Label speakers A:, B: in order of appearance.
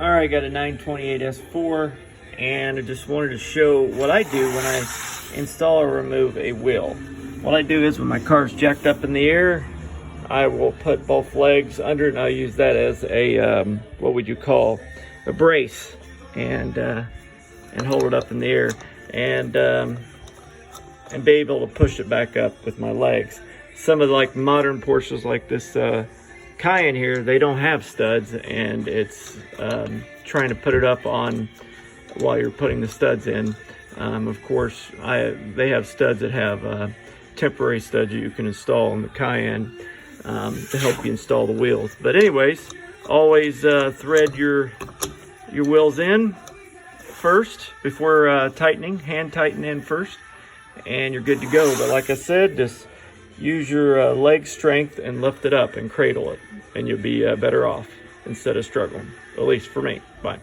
A: All right, got a 928 S4, and I just wanted to show what I do when I install or remove a wheel. What I do is when my car's jacked up in the air, I will put both legs under it, and I'll use that as a, what would you call, a brace, and hold it up in the air, and be able to push it back up with my legs. Some of the modern Porsches like this Cayenne here, they don't have studs, and it's trying to put it up on while you're putting the studs in. Of course, they have studs that have temporary studs that you can install on the Cayenne to help you install the wheels. But anyways, always thread your wheels in first before tightening. Hand tighten in first, and you're good to go. But like I said, just use your leg strength and lift it up and cradle it, and you'll be better off instead of struggling, at least for me. Bye.